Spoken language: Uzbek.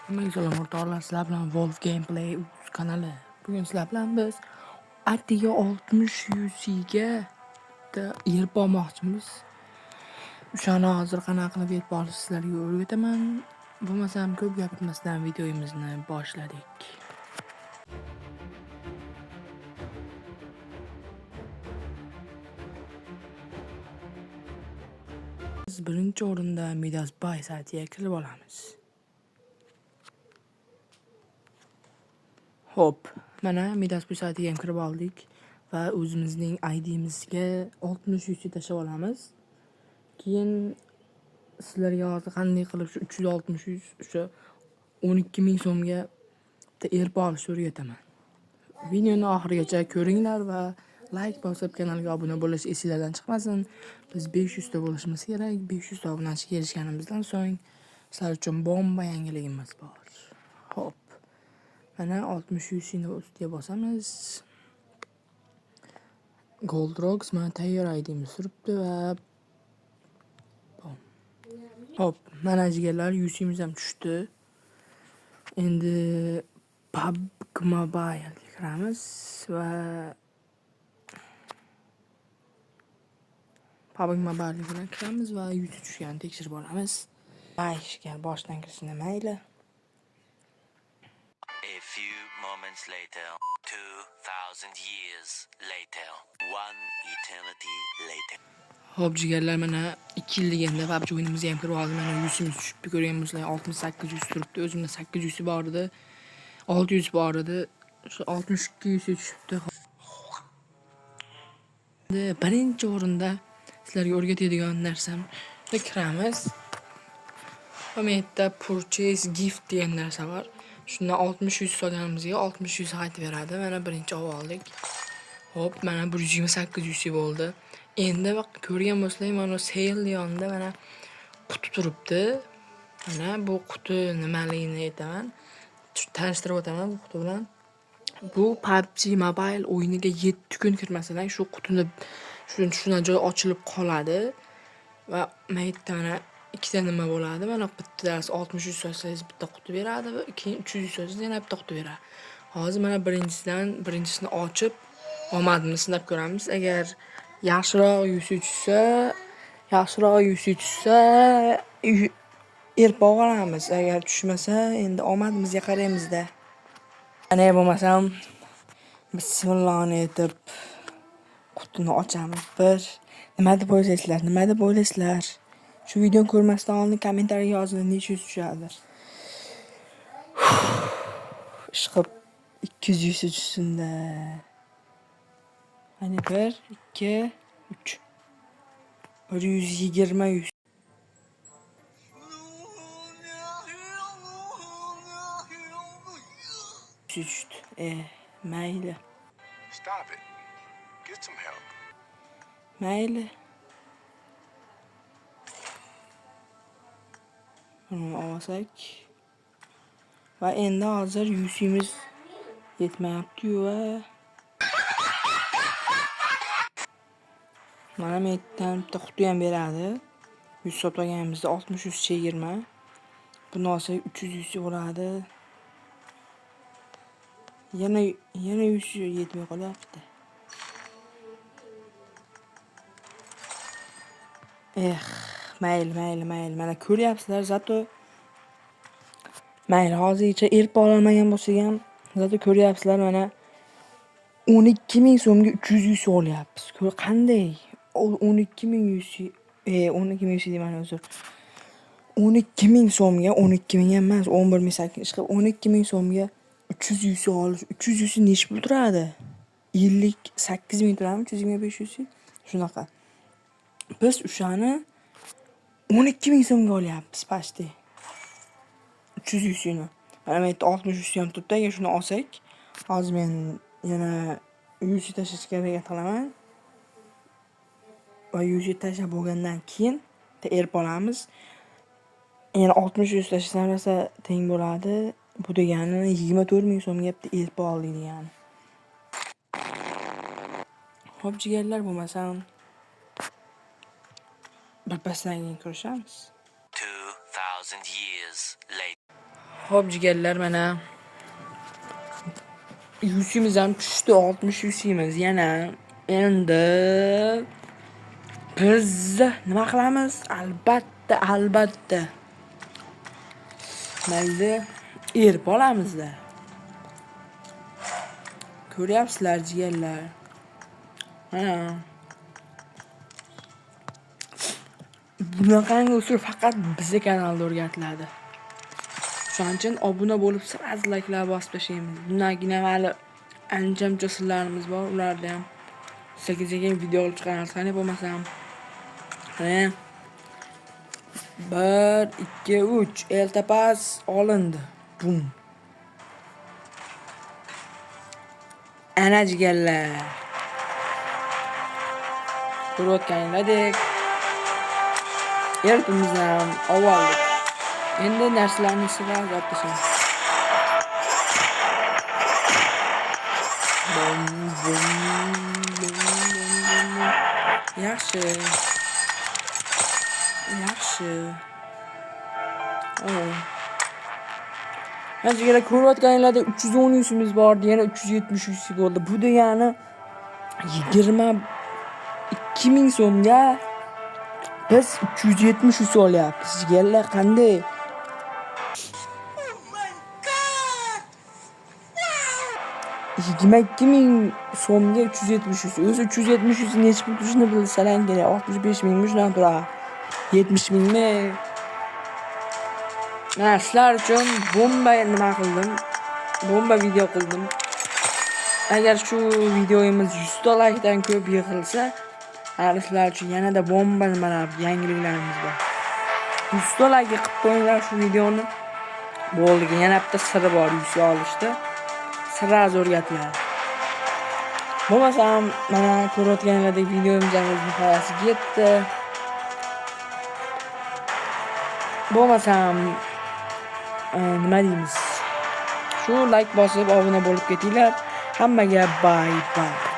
Assalomu o'rtoqlar, sizlar bilan Wolf Gameplay kanali. Bugun sizlar bilan biz atigi 60 UC'ga yerib olmoqchimiz. O'shani hozir qanaqa qilib yerib olishni sizlarga o'rgataman. Bo'lmasam ko'p gapirmasdan videomizni boshladik. Biz birinchi o'rinda Midas Buy saytiga kirib olamiz. Hop, mana Midas Buy saytiga ham kirib oldik va o'zimizning ID'mizga 60 UC tashlab olamiz. Keyin sizlarga hozir qanday qilib shu 360 o'sha 12,000 so'mga erib olishni o'rgataman. Videoni oxirigacha ko'ringlar va like bosib kanalga obuna bo'lish esingizdan chiqmasin. Biz 500 ta bo'lishimiz kerak. 500 ta obunachiga erishganimizdan so'ng sizlar uchun bomba yangiligimiz bor. Hop. Mana 60 UC ni ustiga bosamiz. Gold Rocks mana tayyor ID'miz turibdi va hop, mana jigarlar UC'miz ham tushdi. Endi PUBG Mobile kiramiz va PUBG Mobile bilan kiramiz va UC tushganini tekshirib olamiz. Ishga boshdan kirishni mayli. A few moments later, 2000 years later, one eternity later. Hop jigarlar, mana 2 yil deganda PUBG o'yinimizga ham kirib oldim. Mana UC'miz tushibdi, ko'rgan bo'lsanglar 68 UC turibdi. O'zimda 8 UC bor edi. 600 bor edi. Shu 62 UC tushibdi. Birinchi o'rinda sizlarga o'rgatadigan narsam kiramiz. Va men yerda purchase gift degan narsa bor. Shundan 60 UC solganimizga 60 UC qaytib beradi. Mana birinchi oldik. Hop, mana 128 UC bo'ldi. Endi ko'rgan bo'lsanglar, mana sale yonida mana quti turibdi. Mana bu quti nimaligini aytaman. Tanishtirib o'taman bu quti bilan. Bu PUBG Mobile o'yiniga 7 kun kirmasadan shu qutini shundan joy ochilib qoladi va maytda mana ikkita nima bo'ladi. Mana bittasi 60 so'zsangiz bitta quti beradi va keyin 300 so'zsangiz yana bitta quti beradi. Hozir mana birinchisini ochib omadini sinab ko'ramiz. Agar yaxshiroq tushsa erib olamiz. Agar tushmasa endi omadimizga qaraymiz-da. Ana bo'lmasam bismillahni aytib qutini ochamiz. Nima deb o'ylaysizlar? Shu videoni ko'rmasdan oldin kommentariyaga yozing, necha yuz tushadi. Ishqib 200 tushsin-da. Hani 1 2 3 120 tushdi. Mayli. Stop it. Get some help. Mayli. Bunu olsak. Va endi hozir UC'miz yetmayapti-yu va mana mendan bitta quti ham beradi. 100 sotganimizda 60 UC 20. Buni olsak 300 UC bo'ladi. Yana 100 yetmay qolyapti. Mayli. Mana ko'ryapsizlar, zato mayli, hozircha erib olmagan bo'lsak ham, zato ko'ryapsizlar, mana 12,000 so'mga 300 UC olyapmiz. Qanday? 12,000 UC, 12,000 UC deyman, o'zim. 12,000 so'mga, 12,000 ham emas, 11,800 ishqilib 12,000 so'mga 300 UC olish. 300 UC necha pul turadi? 58,000 turadimi? 325 UC. Shunaqa. Biz o'shani 12,000 so'mga olyapmiz, pashti. 300 UC ni. Mana men 60 UC ham turibdi. Agar shuni olsak, hozir men yana UC tashlashga harakat qilaman. Va UC tashlab bo'lgandan keyin erib olamiz. Yana 60 UC tashlashdan rosa teng bo'ladi. Bu degani 24,000 so'mga erib oldik degani. Hop jigarlar, bo'lmasam birpasdan keyin ko'rishamiz. 2000 years later. Hop jigarlar, mana yusimiz ham tushdi, 60 yusimiz yana. Endi biz nima qilamiz? Albatta. Mayli, erib olamiz-da. Ko'ryapsizlar jigarlar. Mana bunaqangi usul faqat bizning kanalda o'rgatiladi. Shuning uchun obuna bo'lib, sirasi like'lar bosib tashlaymiz. Bundagina hali ancha sirlarimiz bor, ularda ham sekin video olib chiqaramiz. Qani bo'lmasam. Mana 1 2 3 eltapas olindi. Bum. Ana jigarlar. Ko'rayotganinglardek ertimizni ham oldik. Endi narsalarni sirasiz olib tashlaymiz. Yaxshi. Hozirga ko'rayotganinglarda 310 yuzimiz bor, yana 370 yuz bo'ldi. Bu degani 22 ming so'mga biz 370 yuz olyapmiz. Jigarlar qanday? 22 ming so'mga 370 yuz. O'zi 370 yuz necha pul turishini bilsalar kerak. 65 mingmi shundan turadi. 70 mingmi? Mana shular uchun bomba video qildim. Agar shu videomiz 100 ta likedan ko'p yig'ilsa, sizlar uchun yanada bomba nimalar, yangiliklarimiz bor. 100 ta like qilib qo'yinglar shu videoni. Bo'ldi, yana bitta siri bor 100 olishda. Sirlar o'rgatiladi. Bo'lmasam, mana ko'rayotganinglardek videomizning nihoyasiga yetdi. Bo'lmasam, nima deymiz? Shu like bosib obuna bo'lib ketinglar. Hammaga bye bye.